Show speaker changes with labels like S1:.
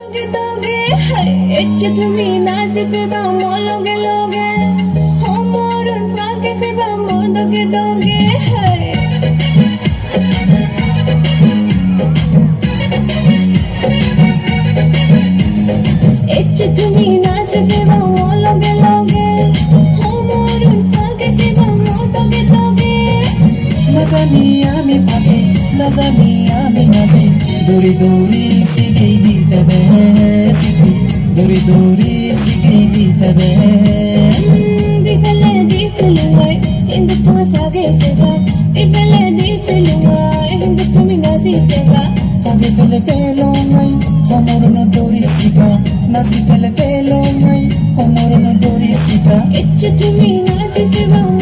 S1: दोगे इज्जत में नाज़िफ बामोलोगे लोगे हमोर फाके फे बामोलोगे दोगे इज्जत में नाज़िफ बामोलोगे लोगे हमोर फाके फे बामोलोगे दोगे
S2: Nazania mi faque Nazania mi naze Dori dori sigi di febe sigi Dori dori sigi di febe
S1: di fele wai Inda tumi fage feba di fele wai Inda tumi nazi feba
S2: Fage fele felo ngai Homoro no dori sika Nazi fele felo ngai Homoro no dori sika
S1: Icche tumi nazi feba